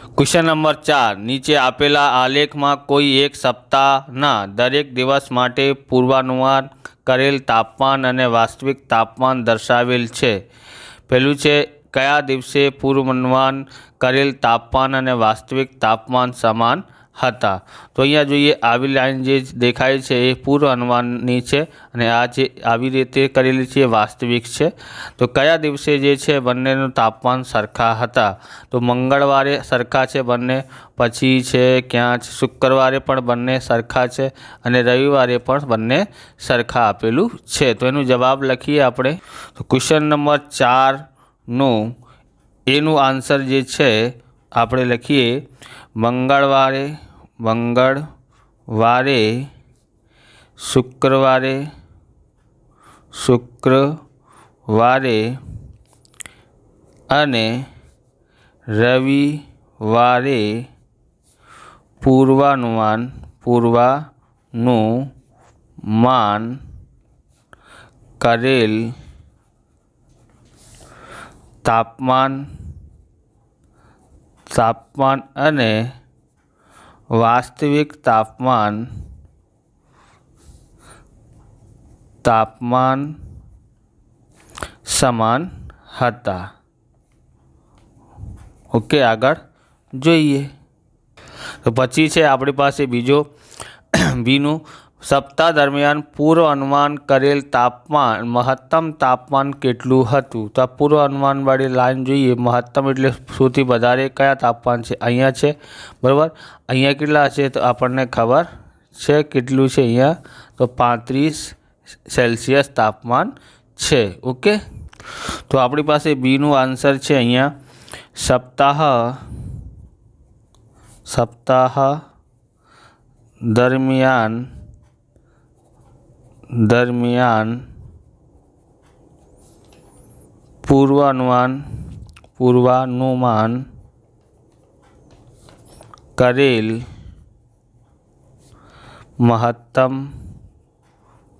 Question number 4 नीचे आपेला आलेख में कोई एक सप्ताहना दरेक दिवस माटे पूर्वानुमान करेल तापमान अने वास्तविक तापमान दर्शावेल छे। पहलू छे कया दिवसे पूर्वानुमान करेल तापमान अने वास्तविक तापमान समान हता। तो अहींया जोईए आवी लाइन जे देखाय छे ए पूर्वानुमाननी छे अने आ जे आवी रीते करेली छे वास्तविक छे। तो कया दिवसे जे छे बंनेनुं तापमान सरखा हता। तो मंगळवारे सरखा छे बंने, पछी छे क्यां शुक्रवारे पण बंने सरखा छे अने रविवारे पण बंने सरखा आपेलुं छे। तो एनो जवाब लखीए आपणे। तो क्वेश्चन नंबर 4 नो एनु आंसर जे छे आपणे लखीए मंगळवारे शुक्रवारे अने रविवारे पूर्वानुमान करेल तापमान अने वास्तविक तापमान समान हता। ओके आगळ जोईए। तो पछी छे आपणी पासे बीजो बीनु सप्ताह दरमियान पूर्व अनुमान करेल तापमान महत्तम तापमान केटलुं हतुं। तो आ पूर्व अनुमान वाળી लाइन जोईए। महत्तम एटले सौथी वधारे कया तापमान छे अहींया छे बराबर। अहींया केटला छे तो आपणने खबर छे केटलुं छे अहींया तो 35 सेल्सियस तापमान छे। ओके तो आपणी पासे बी नु आंसर छे अहींया सप्ताह दरमियान पूर्वानुमान करेल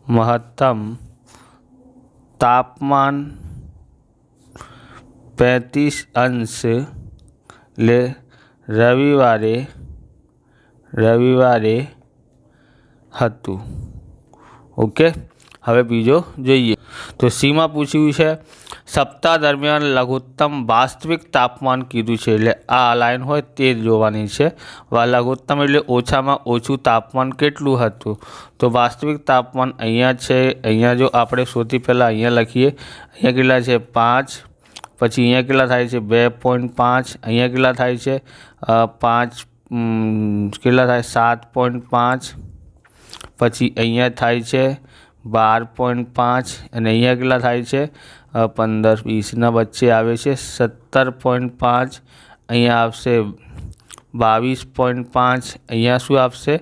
महत्तम तापमान 35 अंश ले रविवारे हतुं। ओके हवे बीजो जोईए। तो सी में पूछ्युं छे सप्ताह दरमियान लघुत्तम वास्तविक तापमान कीधुं छे एटले आ लाइन होय ते जोवानी छे। लघुत्तम एटले ओछामां ओछुं तापमान केटलुं हतुं। तो वास्तविक तापमान अहींया छे। अहींया जो आपणे सौथी पहेला अहींया लखीए। अहींया केटला छे 5, पछी अहींया केटला थाय छे 2.5, अहींया केटला थाय छे 5 केटला थाय 7.5, पछी अहींया थाय छे 12.5 अने अहींया केटला थाय छे 15-20 ना वच्चे आवे छे 17.5, अहींया आवशे 22.5, अहींया शुं आवशे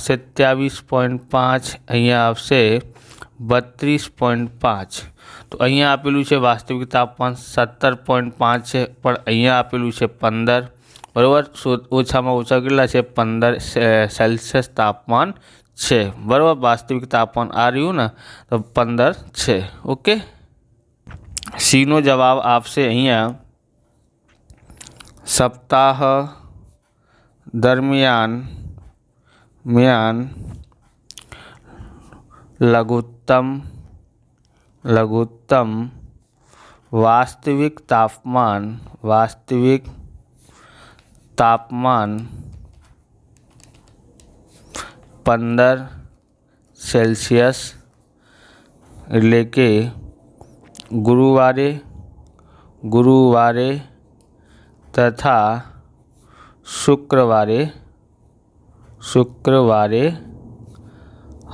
27.5, अहींया आवशे 32.5। तो अहींया आपेलुं छे वास्तविक तापमान 17.5 छे पण अहींया आपेलुं छे 15 बराबर। ओछामां ओछा केटला छे 15 सेल्सियस तापमान छे बराबर। वास्तविक तापमान आ रह्युं ने तो 15 छे। ओके सी नो जवाब आपशे अहींया सप्ताह दरमियान लघुत्तम वास्तविक तापमान 15 सेल्सियस एटले के गुरुवारे तथा शुक्रवारे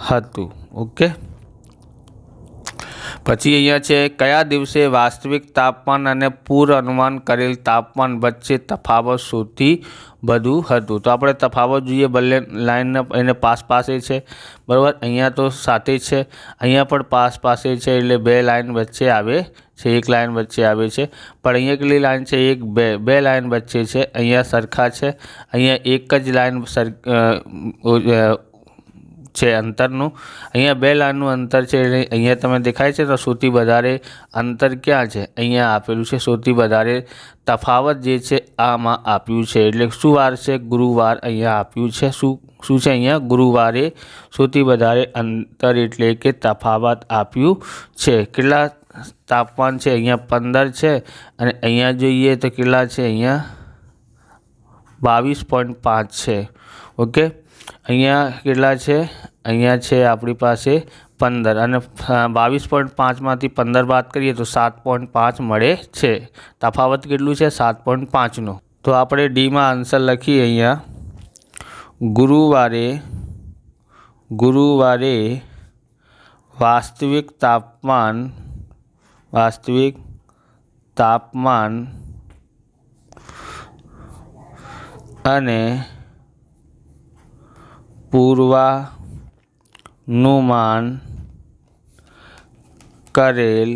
हतुं। ओके पछी अहींया छे कया दिवसे वास्तविक तापमान अने पूर्व अनुमान करेल तापमान वच्चे तफावत सौथी વધુ હતું। तो આપણે તફાવત જોઈએ બંને લાઇનને એને પાસ છે બરાબર। અહીંયા તો સાથે છે, અહીંયા પણ પાસ છે એટલે બે લાઇન વચ્ચે આવે છે, એક લાઇન વચ્ચે આવે છે। પણ અહીંયા કેટલી લાઇન છે? એક બે લાઇન વચ્ચે છે। અહીંયા સરખા છે, અહીંયા એક જ લાઇન છે અંતરનું। અહીંયા 2 લાઇનનું અંતર છે એટલે અહીંયા તમે દેખાય છે તો સૌથી વધારે અંતર ક્યાં છે, અહીંયા આપેલું છે। સૌથી વધારે તફાવત જે છે આમાં આપ્યું છે એટલે શું વાર છે, ગુરુવાર અહીંયા આપ્યું છે। શું છે અહીંયા ગુરુવારે સૌથી વધારે અંતર એટલે કે તફાવત આપ્યું છે। કેટલા તાપમાન છે, અહીંયા 15 છે અને અહીંયા જોઈએ તો કેટલા છે, અહીંયા 22.5 છે। ઓકે, અહીંયા કેટલા છે, અહીંયા છે આપણી પાસે 15 અને 22.5માંથી 15 બાદ કરીએ તો 7.5 મળે છે। તફાવત કેટલું છે 7.5નો। તો આપણે ડીમાં આન્સર લખીએ। અહીંયા ગુરુવારે વાસ્તવિક તાપમાન અને પૂર્વાનુમાન કરેલ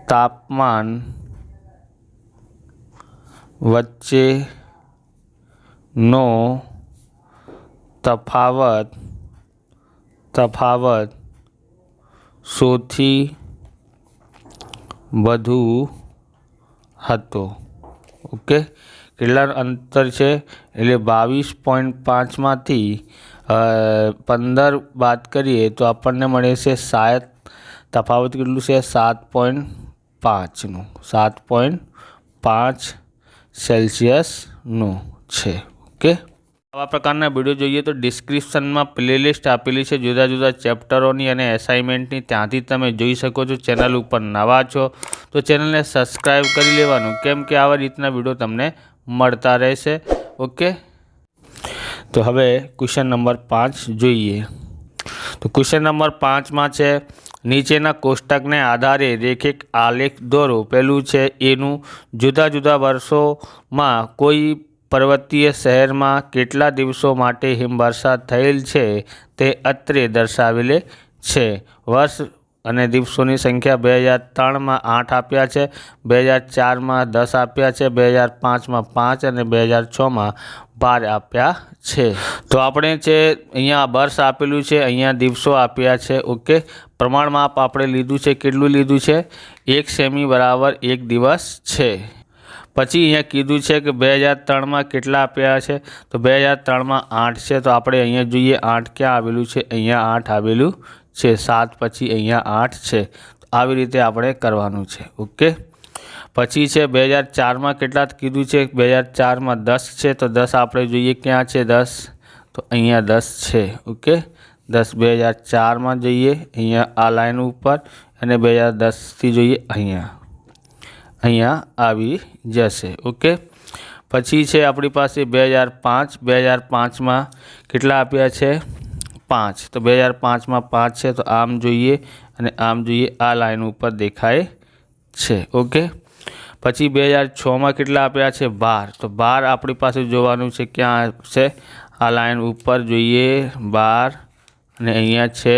તાપમાન વચ્ચેનો તફાવત સૌથી વધુ હતો। ઓકે, કેટલા અંતર છે એટલે 22.5માંથી 15 બાદ કરીએ તો આપણને મળે છે શાયદ તફાવત કેટલું છે 7.5નું, 7.5 સેલ્સિયસનું છે। ઓકે, આવા પ્રકારના વિડીયો જોઈએ તો ડિસ્ક્રિપ્શનમાં પ્લેલિસ્ટ આપેલી છે જુદા જુદા ચેપ્ટરોની અને એસાઇનમેન્ટની, ત્યાંથી તમે જોઈ શકો છો। ચેનલ ઉપર નવા છો તો ચેનલને સબસ્ક્રાઈબ કરી લેવાનું, કેમ કે આવા રીતના વિડીયો તમને મળતા રહેશે। ઓકે, તો હવે ક્વેશ્ચન નંબર 5 જોઈએ। તો ક્વેશ્ચન નંબર 5માં છે નીચેના કોષ્ટકને આધારે રેખિક આલેખ દોરો। પહેલું છે એનું જુદા જુદા વર્ષોમાં કોઈ પર્વતીય શહેરમાં કેટલા દિવસો માટે હિમવર્ષા થયેલ છે તે અત્રે દર્શાવેલ છે। વર્ષ અને દિવસોની સંખ્યા 2003માં 8 આપ્યા છે, 2004માં 10 આપ્યા છે, 2005માં 5 અને 2006માં 12 આપ્યા છે। તો આપણે છે અહીંયા વર્ષ આપેલું છે, અહીંયા દિવસો આપ્યા છે। ઓકે, પ્રમાણ માપ આપણે લીધું છે, કેટલું લીધું છે 1 સેમી બરાબર 1 દિવસ છે। પછી અહીંયા કીધું છે કે 2003માં કેટલા આપ્યા છે, તો 2003માં 8 છે। તો આપણે અહીંયા જોઈએ 8 ક્યાં આવેલું છે, અહીંયા 8 આવેલું છે, 7 પછી અહીંયા 8 છે। તો આવી રીતે આપણે કરવાનું છે। ઓકે, પછી છે 2004માં કેટલા કીધું છે, 2004માં 10 છે। તો 10 આપણે જોઈએ ક્યાં છે 10, તો અહીંયા 10 છે। ઓકે, 10 2004માં જોઈએ અહીંયા આ લાઈન ઉપર અને 2010થી જોઈએ અહીંયા આવી જશે। ઓકે, પછી છે આપણી પાસે 2005, 2005માં કેટલા આપ્યા છે 5, તો 2005માં 5 છે। તો આમ જોઈએ અને આમ જોઈએ, આ લાઈન ઉપર દેખાય છે। ઓકે, પછી 2006માં કેટલા આપ્યા છે 12, તો 12 આપણી પાસે જોવાનું છે ક્યાં છે, આ લાઈન ઉપર જોઈએ 12 અને અહીંયા છે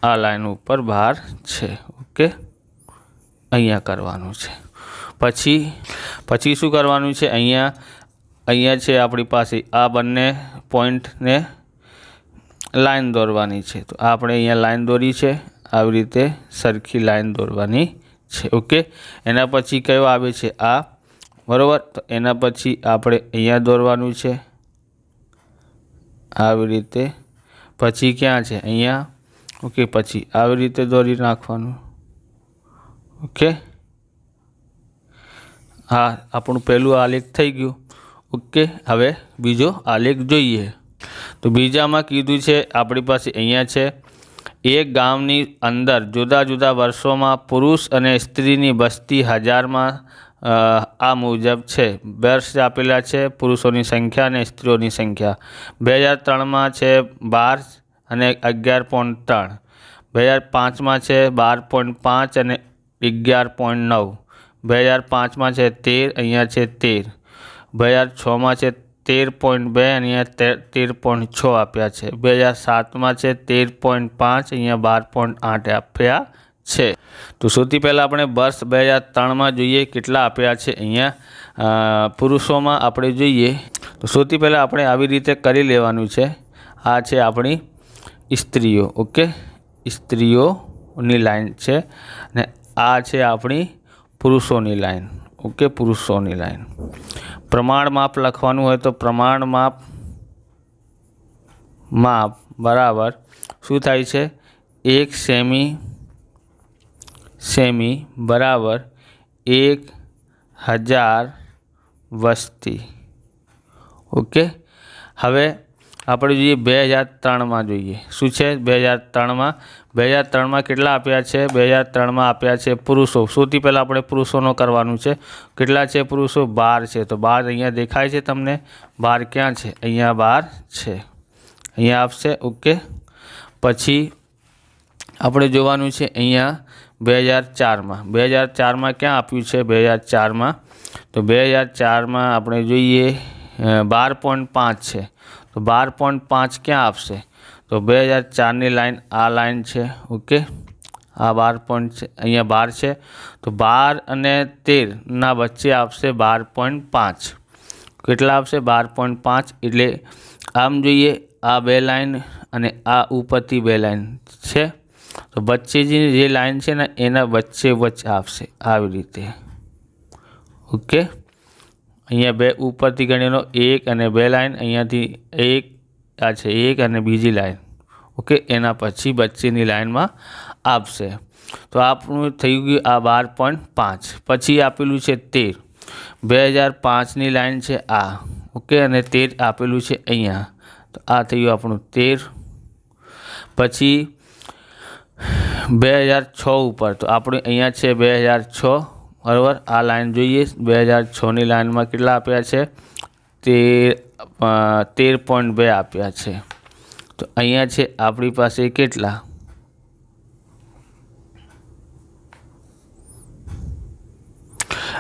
આ લાઈન ઉપર 12 છે। ઓકે, અહીંયા કરવાનું છે। પછી શું કરવાનું છે, અહીંયા છે આપણી પાસે આ બંને પોઈન્ટને લાઈન દોરવાની છે। તો આપણે અહીંયા લાઈન દોરી છે, આવી રીતે સરખી લાઈન દોરવાની છે। ઓકે, એના પછી કયો આવે છે આ, બરાબર, તો એના પછી આપણે અહીંયા દોરવાનું છે આવી રીતે। પછી ક્યાં છે અહીંયા, ઓકે, પછી આવી રીતે દોરી નાખવાનું। ઓકે, હા, આપણું પહેલું આલેખ થઈ ગયું। ઓકે, હવે બીજો આલેખ જોઈએ। તો બીજામાં કીધું છે આપણી પાસે અહીંયા છે એક ગામની અંદર જુદા જુદા વર્ષોમાં પુરુષ અને સ્ત્રીની વસ્તી 1000માં આ મુજબ છે। વર્ષ આપેલા છે, પુરુષોની સંખ્યા અને સ્ત્રીઓની સંખ્યા। 2003માં છે 12 અને 11.3, 2005માં છે 12.5 અને 11.9, 2005માં છે 13, અહીંયા છે 13, 2006માં છે 13.2 અને અહીંયા 13.6 આપ્યા છે, 2007માં છે 13.5, અહીંયા 12.8 આપ્યા છે। તો સૌથી પહેલાં આપણે વર્ષ 2003માં જોઈએ કેટલા આપ્યા છે। અહીંયા પુરુષોમાં આપણે જોઈએ તો સૌથી પહેલાં આપણે આવી રીતે કરી લેવાનું છે। આ છે આપણી સ્ત્રીઓ, ઓકે, સ્ત્રીઓની લાઈન છે ને આ છે આપણી પુરુષોની લાઈન, ઓકે, પુરુષોની લાઈન। પ્રમાણ માપ લખવાનું હોય તો પ્રમાણ માપ બરાબર શું થાય છે? 1 સેમી બરાબર 1000 વસ્તી, ઓકે। હવે આપણે જોઈએ 2003માં જોઈએ શું છે 2003માં કેટલા આપ્યા છે? 2003માં આપ્યા છે પુરુષો। સૌથી પહેલાં આપણે પુરુષોનો કરવાનું છે। કેટલા છે પુરુષો? 12 છે। તો 12 અહીંયા દેખાય છે તમને? 12 ક્યાં છે? અહીંયા 12 છે, અહીંયા આવશે, ઓકે। પછી આપણે જોવાનું છે અહીંયા 2004માં ક્યાં આપ્યું છે? 2004માં તો 2004માં આપણે જોઈએ 12.5 છે। તો 12.5 ક્યાં આવશે? તો 2004ની લાઈન આ લાઈન છે, ઓકે, આ 12 છે, અહીંયા 12 છે। તો 12 અને 13ના વચ્ચે આવશે 12.5। કેટલા આવશે? 12.5। એટલે આમ જોઈએ આ બે લાઈન અને આ ઉપરથી બે લાઈન છે, તો વચ્ચે જે લાઈન છે ને એના વચ્ચે આવશે આવી રીતે, ઓકે। અહીંયા બે ઉપરથી ગણેલો 1 અને 2 લાઈન, અહીંયાથી 1 આ છે 1 અને બીજી લાઈન, ઓકે, એના પછી વચ્ચેની લાઈનમાં આપશે। તો આપણું થઈ ગયું આ 12.5। પછી આપેલું છે 13, 2005ની લાઈન છે આ, ઓકે, અને 13 આપેલું છે અહીંયા, તો આ થઈ ગયું આપણું 13। પછી 2006 ઉપર, તો આપણે અહીંયા છે 2006 બરાબર। આ લાઈન જોઈએ 2006ની લાઈનમાં કેટલા આપ્યા છે? 13.2 આપ્યા છે। તો અહીંયા છે આપણી પાસે કેટલા?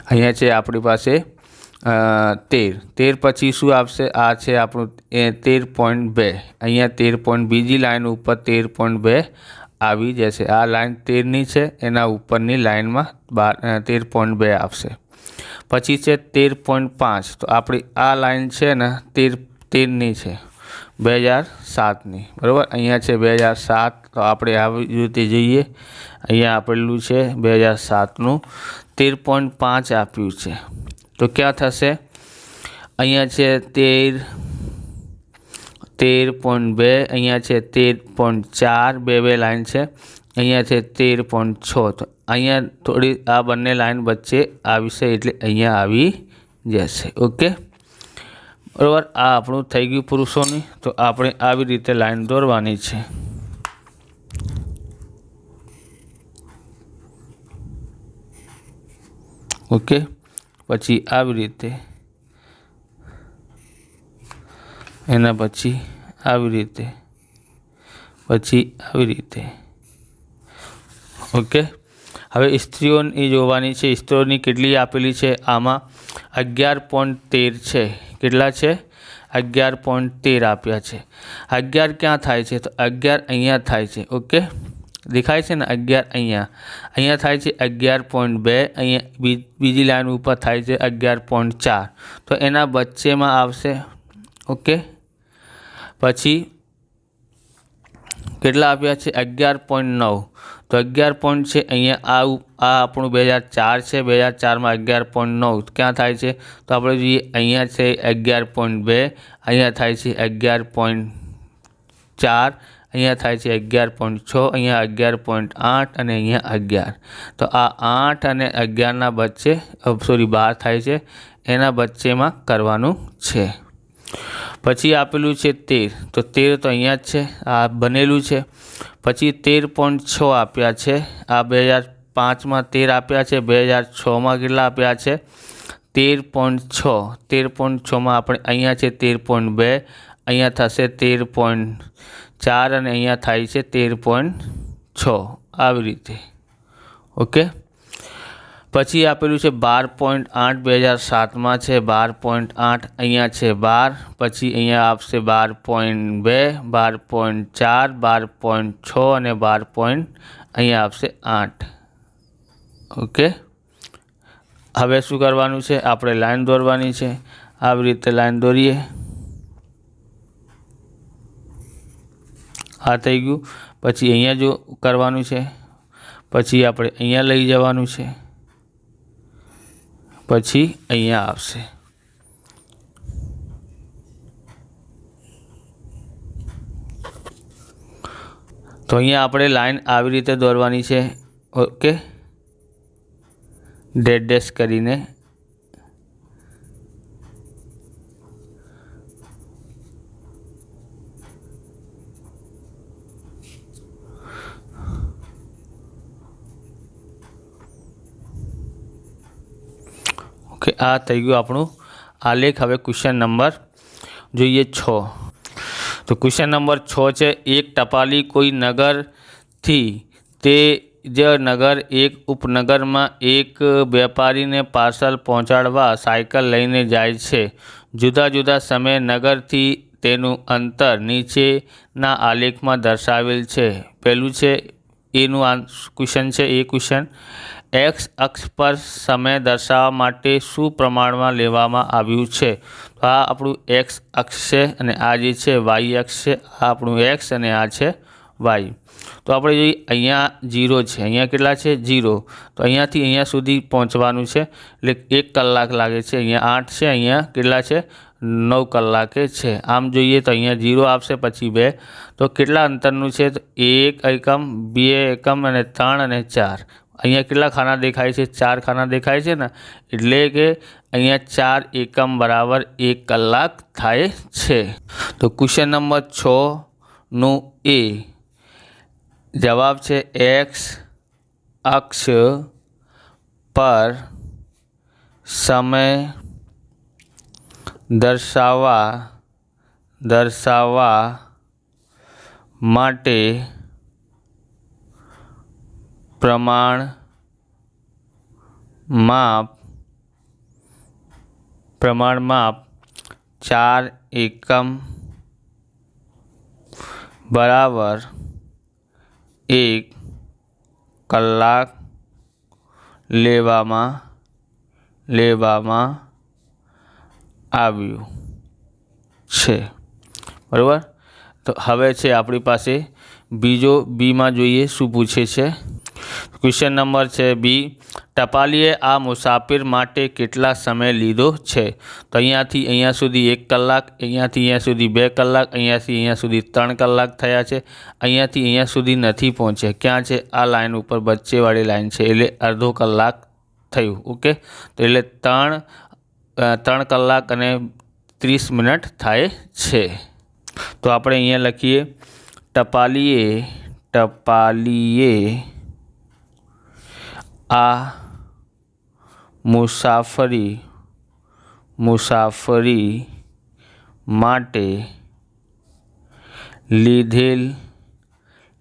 અહીંયા છે આપણી પાસે 13 પછી શું આવશે? આ છે આપણું 13.2, અહીંયા 13. બીજી લાઈન ઉપર 13.2 આવી જશે। આ લાઈન 13ની છે, એના ઉપરની લાઈનમાં 13.2 આવશે। પછી છે 13.5, તો આપણી આ લાઈન છે ને 13ની છે 2007ની, બરાબર। અહીંયા છે 2007, તો આપણે આવી રીતે જોઈએ, અહીંયા આપેલું છે 2007નું 13.5 આપ્યું છે, તો ક્યાં થશે? અહીંયા છે 13.2, અહીંયા છે 13.4, બે લાઈન છે, અહીંયા છે 13.6, તો અહીંયા થોડી આ બંને લાઈન વચ્ચે આવશે એટલે અહીંયા આવી જશે, ઓકે, બરાબર। આ આપણું થઈ ગયું પુરુષોની। તો આપણે આવી રીતે લાઈન દોરવાની છે, ઓકે। પછી આવી રીતે, એના પછી આવી રીતે, પછી આવી રીતે, ઓકે। હવે સ્ત્રીઓની જોવાની છે। સ્ત્રીઓની કેટલી આપેલી છે? આમાં 11.13 છે। કેટલા છે? 11.13 આપ્યા છે। 11 ક્યાં થાય છે? તો 11 અહીંયા થાય છે, ઓકે, દેખાય છે ને 11 અહીંયા થાય છે 11.2, અહીંયા બીજી લાઈન ઉપર થાય છે 11.4, તો એના વચ્ચેમાં આવશે, ઓકે। પછી કેટલા આપ્યા છે? 11.9, તો 11 છે અહીંયા આ આપણું 2004 છે, 2004માં 11.9 ક્યાં થાય છે? તો આપણે જોઈએ અહીંયા છે 11.2, અહીંયા થાય છે 11.4, અહીંયા થાય છે 11.6, અહીંયા 11.8 અને અહીંયા 11, તો આ 8 અને 11ના વચ્ચે 12 થાય છે, એના વચ્ચેમાં કરવાનું છે। પછી આપેલું છે 13, તો 13 તો અહીંયા જ છે, આ બનેલું છે। પછી 13.6 આપ્યા છે, આ 2005માં 13 આપ્યા છે, 2006માં કેટલા આપ્યા છે? 13.6, 13.6માં આપણે અહીંયા છે 13.2, અહીંયા થશે 13.4 અને અહીંયા થાય છે 13.6, આવી રીતે, ઓકે। પછી આપેલું છે 12.8, 2007માં છે 12.8, અહીંયા છે 12, પછી અહીંયા આવશે 12.2, 12.4, 12.6 અને 12. અહીંયા આવશે 8, ઓકે। હવે શું કરવાનું છે, આપણે લાઈન દોરવાની છે। આવી રીતે લાઈન દોરીએ, આ થઈ ગયું। પછી અહીંયા જો કરવાનું છે, પછી આપણે અહીંયા લઈ જવાનું છે, પછી અહીંયા આવશે। તો અહીંયા આપણે લાઈન આવી રીતે દોરવાની છે, ઓકે, ડેશ ડેશ કરીને। ઓકે, આ થઈ ગયું આપણું આલેખ। હવે ક્વેશ્ચન નંબર જોઈએ 6। તો ક્વેશ્ચન નંબર 6 છે, એક ટપાલી કોઈ નગરથી તે જ નગર એક ઉપનગરમાં એક વેપારીને પાર્સલ પહોંચાડવા સાયકલ લઈને જાય છે। જુદા જુદા સમયે નગરથી તેનું અંતર નીચેના આલેખમાં દર્શાવેલ છે। પહેલું છે એનું ક્વેશ્ચન છે, એ ક્વેશ્ચન, એક્સ અક્ષ પર સમય દર્શાવવા માટે શું પ્રમાણમાં લેવામાં આવ્યું છે? તો આ આપણું એક્સ અક્ષ છે અને આ જે છે વાય અક્ષ છે। આ આપણું એક્સ અને આ છે વાય। તો આપણે જોઈએ અહીંયા 0 છે, અહીંયા કેટલા છે 0। તો અહીંયાથી અહીંયા સુધી પહોંચવાનું છે એટલે 1 કલાક લાગે છે। અહીંયા 8 છે, અહીંયા કેટલા છે 9 કલાકે છે। આમ જોઈએ તો અહીંયા 0 આવશે, પછી 2। તો કેટલા અંતરનું છે? તો 1 એકમ, 2 એકમ અને 3 અને 4। અહીંયા કેટલા ખાના દેખાય છે? 4 ખાના દેખાય છે ને, એટલે કે અહીંયા 4 એકમ બરાબર 1 કલાક થાય છે। તો ક્વેશ્ચન નંબર 6નું એ જવાબ છે એક્સ અક્ષ પર સમય દર્શાવવા માટે પ્રમાણ માપ 4 એકમ બરાબર 1 કલાક લેવામાં આવ્યું છે, બરાબર। તો હવે છે આપણી પાસે બીજો, બીમાં જોઈએ શું પૂછે છે। ક્વેશ્ચન નંબર છે બી, ટપાલીએ આ મુસાફિર માટે કેટલા સમય લીધો છે? તો અહીંયાથી અહીંયા સુધી 1 કલાક, અહીંયાથી અહીંયા સુધી 2 કલાક, અહીંયાથી અહીંયા સુધી 3 કલાક થયા છે। અહીંયાથી અહીંયા સુધી નથી પહોંચ્યા, ક્યાં છે? આ લાઈન ઉપર વચ્ચેવાળી લાઈન છે, એટલે અડધો કલાક થયું, ઓકે। તો એટલે 3 કલાક અને 30 મિનિટ થાય છે। તો આપણે અહીંયા લખીએ, ટપાલીએ આ મુસાફરી માટે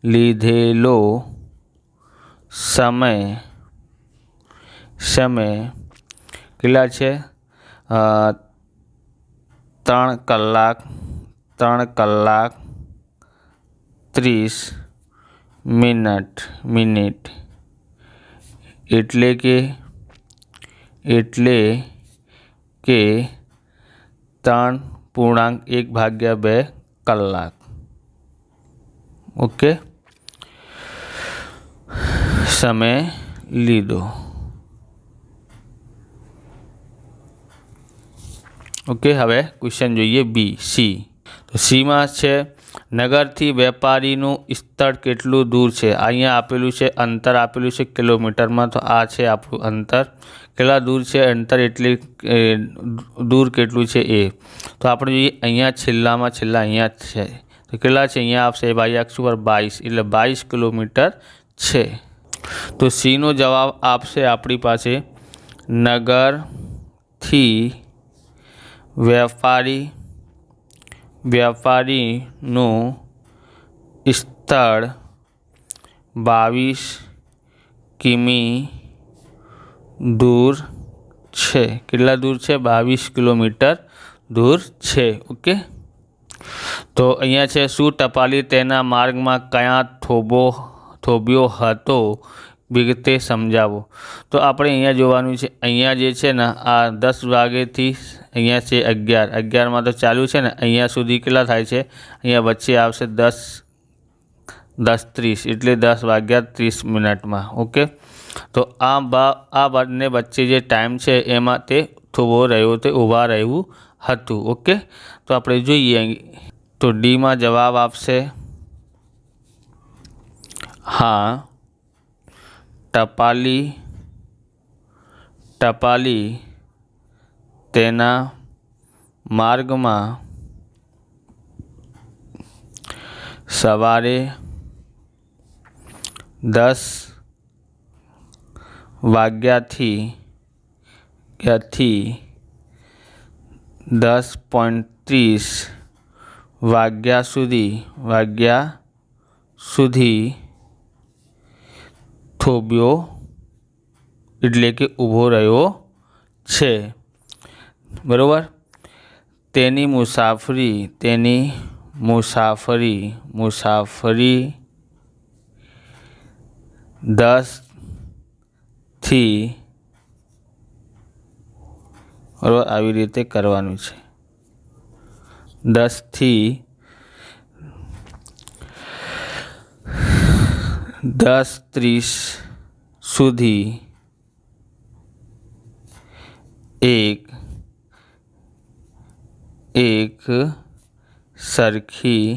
લીધેલો સમય કેટલા છે? 3 કલાક 30 મિનિટ, એટલે કે 3.1/2 કલાક, ઓકે, સમય લીધો, ઓકે। હવે ક્વેશ્ચન જોઈએ બી, સી। તો સીમાં છે, નગરથી વેપારીનું સ્થળ કેટલું દૂર છે? અહીંયા આપેલું છે, અંતર આપેલું છે કિલોમીટરમાં, તો આ છે આપણું અંતર। કેટલા દૂર છે અંતર, એટલે દૂર કેટલું છે એ। તો આપણે જોઈએ અહીંયા છેલ્લા અહીંયા છે, તો કેટલા છે? અહીંયા આવશે વાય અક્ષ પર 22, એટલે 22 કિલોમીટર છે। તો સીનો જવાબ આપશે આપણી પાસે નગરથી વેપારીનું સ્થળ 22 કિમી દૂર છે। કેટલા દૂર છે? 22 કિલોમીટર દૂર છે, ઓકે। તો અહીંયા છે, શું ટપાલી તેના માર્ગમાં ક્યાં થોભ્યો હતો? વિગતે સમજાવો। તો આપણે અહીંયા જોવાનું છે, અહીંયા જે છે ને આ 10 વાગ્યેથી અહીંયા છે 11, 11માં તો ચાલુ છે ને, અહીંયા સુધી કેટલા થાય છે, અહીંયા વચ્ચે આવશે 10:30 એટલે 10 વાગ્યા 30 મિનિટમાં। ઓકે, તો આ બંને વચ્ચે જે ટાઈમ છે એમાં તે ઊભા રહેવું હતું। ઓકે, તો આપણે જોઈએ તો ડીમાં જવાબ આપશે હા, ટપાલી તેના માર્ગમાં સવારે 10 વાગ્યાથી 10:30 વાગ્યા સુધી થોભ્યો એટલે કે ઊભો રહ્યો છે, બરાબર। તેની મુસાફરી 10 થી, બરાબર, આવી રીતે કરવાનું છે, 10 થી 10:30 સુધી એક સરખી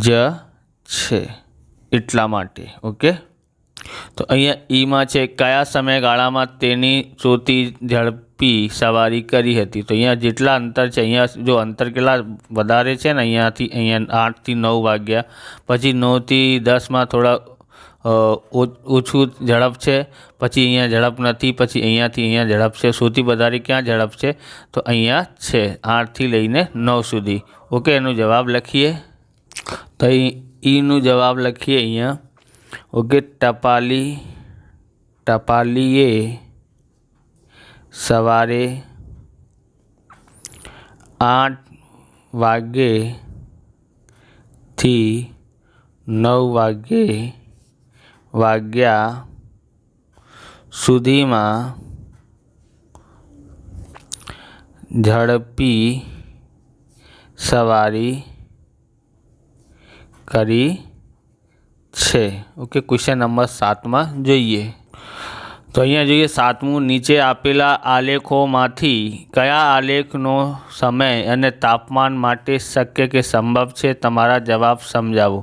જ છે એટલા માટે। ઓકે, તો અહીંયા ઈમાં છે કયા સમયગાળામાં તેની સૌથી ઝડપી સવારી કરી હતી। તો અહીંયા જેટલા અંતર છે, અહીંયા જો અંતર કેટલા વધારે છે ને, અહીંયા 8 થી 9 વાગ્યા, પછી 9 થી 10માં થોડા ઓછું ઝડપ છે, પછી અહીંયા ઝડપ નથી, પછી અહીંયાથી અહીંયા ઝડપ છે। સૌથી વધારે ક્યાં ઝડપ છે, તો અહીંયા છે 8 થી લઈને 9 સુધી। ઓકે, એનો જવાબ લખીએ તો ઈનું જવાબ લખીએ અહીંયા। ઓકે, ટપાલીએ સવારે 8 વાગ્યેથી 9 વાગ્યા સુધીમાં ઝડપી સવારી કરી છે। ઓકે, ક્વેશ્ચન નંબર 7માં જોઈએ તો અહીંયા જોઈએ 7મું, નીચે આપેલા આલેખોમાંથી કયા આલેખનો સમય અને તાપમાન માટે શક્ય કે સંભવ છે, તમારા જવાબ સમજાવો।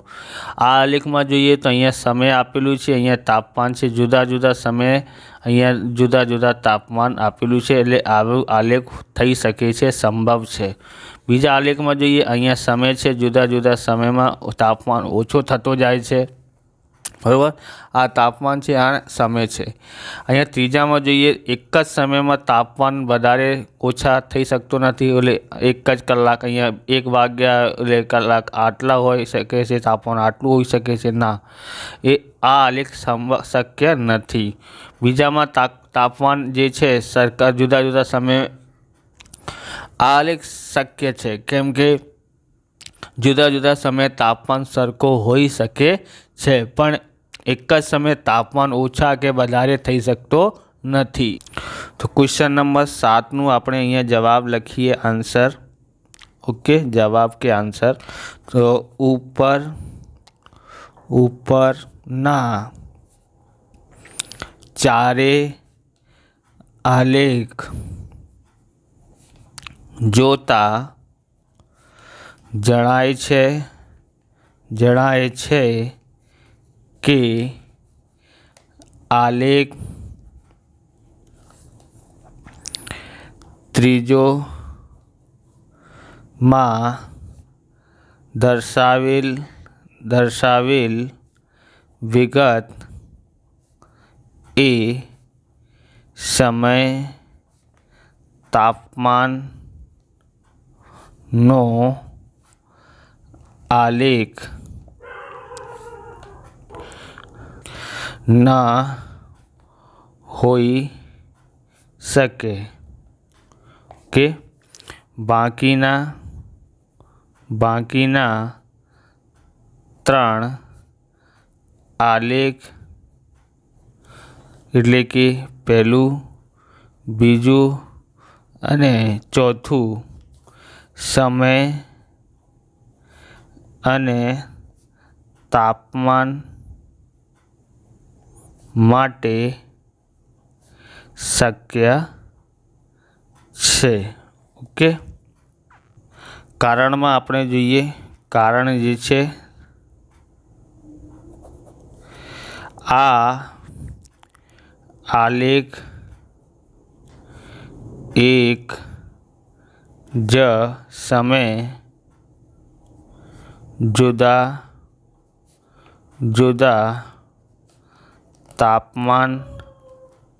આ આલેખમાં જોઈએ તો અહીંયા સમય આપેલું છે, અહીંયા તાપમાન છે, જુદા જુદા સમયે અહીંયા જુદા જુદા તાપમાન આપેલું છે, એટલે આવું આલેખ થઈ શકે છે, સંભવ છે। બીજા આલેખમાં જોઈએ, અહીંયા સમય છે, જુદા જુદા સમયમાં તાપમાન ઓછો થતો જાય છે, બરાબર, આ તાપમાન છે, આ સમય છે। અહીંયા ત્રીજામાં જોઈએ, એક જ સમયમાં તાપમાન વધારે ઓછા થઈ શકતો નથી, એટલે એક જ કલાક, અહીંયા 1 વાગ્યા એટલે કલાક આટલા હોઈ શકે છે, તાપમાન આટલું હોઈ શકે છે, ના, આ આલેખ શક્ય નથી। બીજામાં તાપમાન જે છે સરખા જુદા જુદા સમયે, આ આલેખ શક્ય છે, કેમ કે જુદા જુદા સમયે તાપમાન સરખો હોઈ શકે છે, પણ એક જ સમયે તાપમાન ઓછા કે વધારે થઈ શકતો નથી। તો ક્વેશ્ચન નંબર 7નું આપણે અહીંયા જવાબ લખીએ, આન્સર। ઓકે, જવાબ કે આન્સર, તો ઉપરના ચારે આલેખ જોતા જણાય છે કે આલેખ ત્રીજો માં દર્શાવેલ વિગત એ સમય તાપમાનનો આલેખ ન હોઈ શકે કે બાકીના 3 આલેખ એટલે કે પહેલું, બીજું અને ચોથું સમય અને તાપમાન માટે શક્ય છે. ઓકે, કારણમાં આપણે જોઈએ. કારણ જે છે આ આલેખ એક જ સમયે જુદા જુદા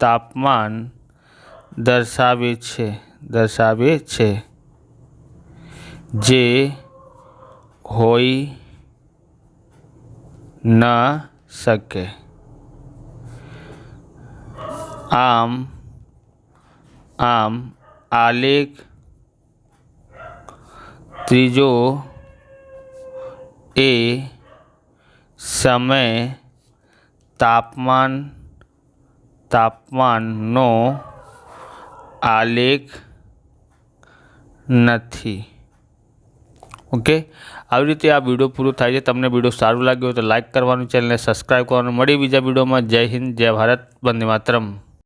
તાપમાન દર્શાવે છે જે હોઈ ન શકે. આમ આલેખ ત્રીજો એ સમય તાપમાનનો આલેખ નથી. ઓકે, આવી રીતે આ વિડીયો પૂરો થાય છે. તમને વિડીયો સારું લાગ્યો તો લાઈક કરવાનું, ચેનલને સબસ્ક્રાઈબ કરવાનું. મળી બીજા વિડીયોમાં. જય હિન્દ, જય ભારત, વંદે માતરમ.